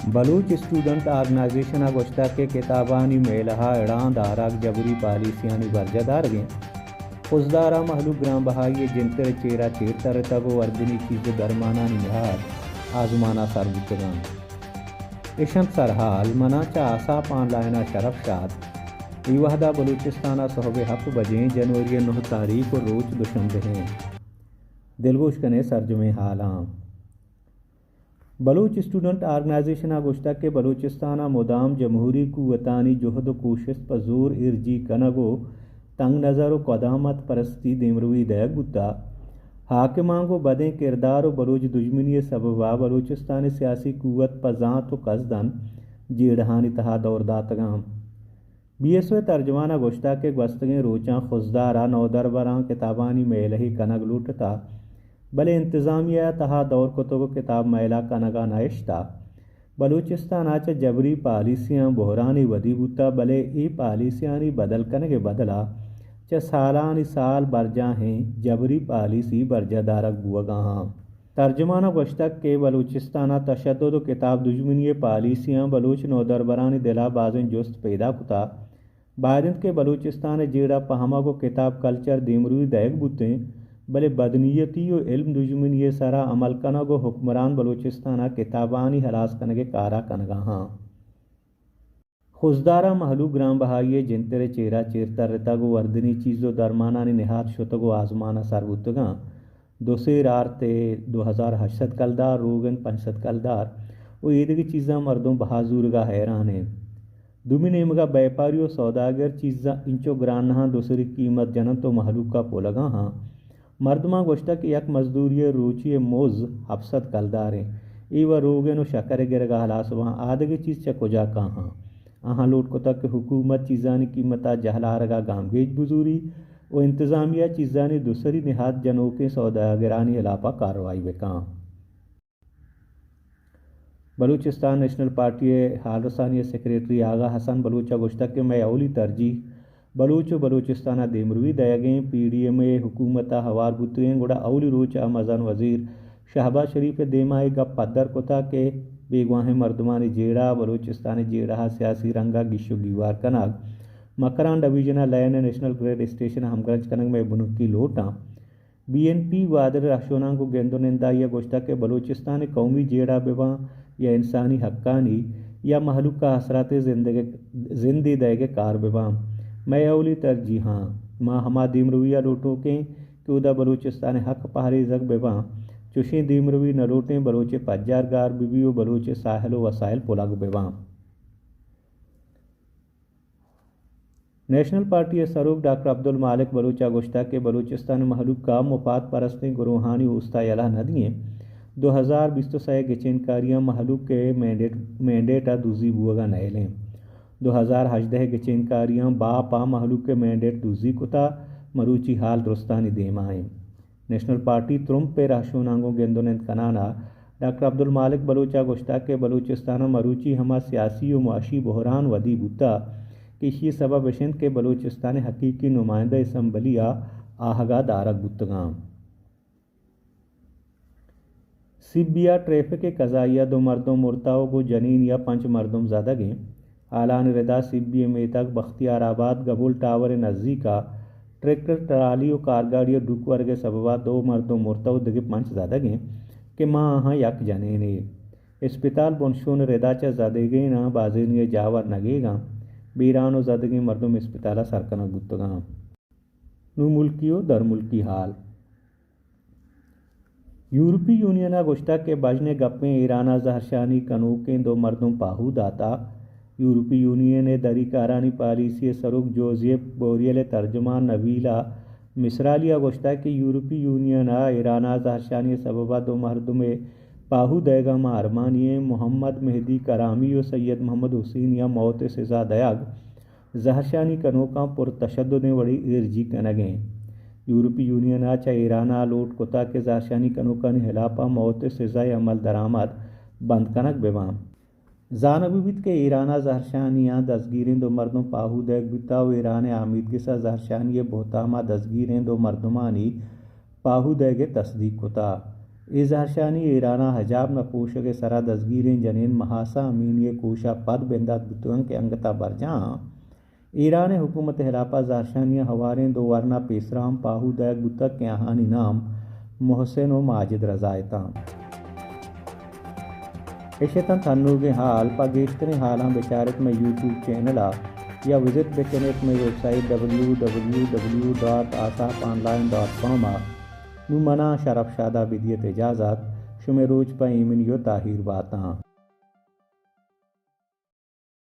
Baloch student organisation गोश्ता के किताबानी मेलहा एड़ान दाराग जबरी पालिसियानी बरजदारगे खुजदारा महलू ग्राम बहाई जिनतर चेरा चेरतर तब वर्दनी चीज दरमाना निहार आजमाना सरबुतगान इशंत सरहाल मना चा आसा पान लायना शरफ शाद वहदा बलूचिस्ताना सोहबे हक बजें जनवरी 9 तारीख और रोज दुशंबे हैं दिलगोश कने सरजमे हालां बलूच स्टूडेंट आर्गनाइजेशन गोश्ता के बलूचिस्ताना मुदाम जमहूरी कुवतानी जोहद कोशिश पजूर इर्जी कनगो तंग नज़र व कदामत परस्ती देमरुई दयग बुता हाकिमांगो बदें किरदार व बलूच दुश्मनी सबबा बलूचिस्तान सियासी कुवत पजात व कसदन जेड़हानी तहा दौरदातगाम बीएसओ तर्जमाना गोश्ता के गस्तगें रोचां खुजदारा नौदरबरां किताबानी मेलही कनग लूटता बले इंतज़ामिया तहा दौर कुतुब किताब मैला कनगा नाइश्ता बलूचिस्तान आच जबरी पालिसियाँ बहरानी वदी बुता बले ई पालिसियानी बदल कनगे बदला च सालानी साल बरजा हैं जबरी पालिसी बरजादारक बुआगाहाँ तर्जमाना गोश्तक के बलूचिस्ताना तशद्दुद किताब दुश्मनी पालिसियाँ बलूच नौदरबरानी दिला बाज़न जुस्त पैदा कुता बायदंत के बलूचिस्तान जेड़ा पहमा को किताब कल्चर देमरुई दैग बुतें बले बदनीयती व इल्म दुश्मनी सरा अमल कनगो हुक्मरान बलूचिस्ताना किताबानी हलास कनगे कारा कनगाहाँ खुजदारा महलू ग्राम बहाइये जिनतेरे चेरा चेरता रितागो वर्दनी चीज़ो दरमानानी निहात शुतगो आजमाना सरबुतगा दोसेर आरते 2008 कलदार रोगन 500 कलदार वो ईदगी चीज़ा मर्दों बहाजूरगा हैरान है दुमी नेमगा व्यापारियों सौदागर चीज़ा इंचो ग्रानहा दूसरी कीमत जनन तो महलू का पोलगा हाँ मर्दमा गोश्ता की यक मजदूरी रोची मोज हफ्सत कलदारें व रोगन शकर गिरगा हलास वहाँ आदगी चीज़ च कुजा कहाँ अहाँ लूट को तक हुकूमत चीज़ानी कीमता जहलारगा गामगेज बुजूरी व इंतज़ामिया चीज़ानी दूसरी निहात जनों के सौदागरानी अलापा कार्रवाई बेकाम बलूचिस्तान नेशनल पार्टी हालरसानी सेक्रेटरी आगा हसन बलूचा गोश्ता के मैं अवली तरजीह बलूचिस्ताना देमरुई दयागें पीडीएम हुकूमता हवार बुतुएं गुड़ा अवली रोचा मजन वजीर शहबाज शरीफ देमाए गप पद्दर कोता के बेगवाहें मर्दमानी जेड़ा बलूचिस्तानी जेड़ा सियासी रंगा गिशो गीवार कनाग मकरान डिवीजन लैन नेशनल ग्रेड स्टेशन हमगंज कनग में बुनुकी लोटा बीएनपी वादर राशोना को गेंदोनिंदा या गोश्ता के बलूचिस्तान कौमी जेड़ा बेवा या इंसानी हक्कानी या महलूक का असरात जिंदगी दैगे कार बेवा मैं अवली तरजीह माँ हमा दीमरुइया लूटों के उदा बलूचिस्तान हक पहाड़ी जग बेवा चुशी दीमरुई न लूटें बलूचे पज्जार गार बिबियो बलूचे साहलो वसाइल पुलग बेवा नेशनल पार्टी सरूफ डॉक्टर अब्दुल मालिक बलूचा गोश्ता के बलूचिस्तान महलूक का मुफाद परस्तें गुरूहानी उस्ता यला नदिए 2020 से गिचेनकारियाँ महलूक के मैंडेट दूजी बुआगा नैलें 2018 गिचेनकारियाँ बापा महलूक के मैंडेट दूजी कुता मरूची हाल दुरुस्तानी देमाएँ नेशनल पार्टी त्रुम पे राशोनांगो गेंदोनेंद कनाना डॉक्टर अब्दुल मालिक बलूचा गोश्ता के बलूचिस्तान मरूची हमा सियासी व मुआशी बहरान वदी बुता किसी सबब विशंत के बलूचिस्तान हकीकी नुमाइंदा असम्बलिया आहगा दारक बुतगाम सिबिया ट्रैफिक के कज़ाइया 2 मर्दों मुर्ताओं को जनीन या 5 मर्दों ज़्यादा आलान रदा सिबिया में तक बख्तियाराबाद गबुल टावर नज़दीका ट्रैक्टर ट्राली और कारगाड़ी डुकवर के सबबा 2 मर्दों मुर्ताओं दगे 5 ज़्यादा के माँ अहाँ यक जने ने अस्पताल बुनशोन रदा च ज़्यादगे ना बाजिन जावर नगेगा बीरानो ज़्यादगी मर्दों अस्पताल सरकना गुत्तगा नु मुल्कियों दर मुल्की हाल यूरोपीय यूनियन गोश्ता के बजने गप्पे ईराना जहरशानी कनूकें 2 मर्दों पाहू दाता यूरोपीय यूनियन दरी कारानी पॉलिसी सरुख जोजियप बोरियल तर्जमान नबीला मिसरालिया गोश्ता के यूरोपीय यूनियन ईराना जहरशानी सबबा 2 मर्दों में पाहू दैगा मारमानिय मोहम्मद मेहदी करामी और सैयद मोहम्मद हुसैन या मौत सज़ा दयाग जहरशानी कनोका पुर तशद्दुद वड़ी इर्जी कनगें यूरोपीय यूनियन आचा ईराना लोट कोता के जहरशानी कनोका ने हिलापा मौत सज़ा अमल दरामद बंद कनक बेवाम जानबीबित के ईराना जहरशानियाँ दसगीरें 2 मर्दों पाहू दैग बिता व ईरान आमिद के साथ जहरशानी बोहतामा दसगीरें 2 मर्दमानी पाहू दैगे तस्दीक कोता اظہار شانی ایرانا حجاب نہ پوشک سرا دزگیریں جنین محاسا امینی کوشا پد بندات بتوان کے انگتا برجاں ایران حکومت ہلاپا زارشانیہ ہواریں دو ورنہ پیسرام پاہو دیگ بتک کے آہانی نام محسن و ماجد رضائتاں اشتاں تھنوگے حال پا گیشتریں حالاں بچارت میں یوٹیوب چینلا یا وزٹ بکنیت میں ویب سائٹ www.asaponline.com نو منا شرف شادہ بدیت اجازت شمع روچ پا ایمن یو تاہیر باتاں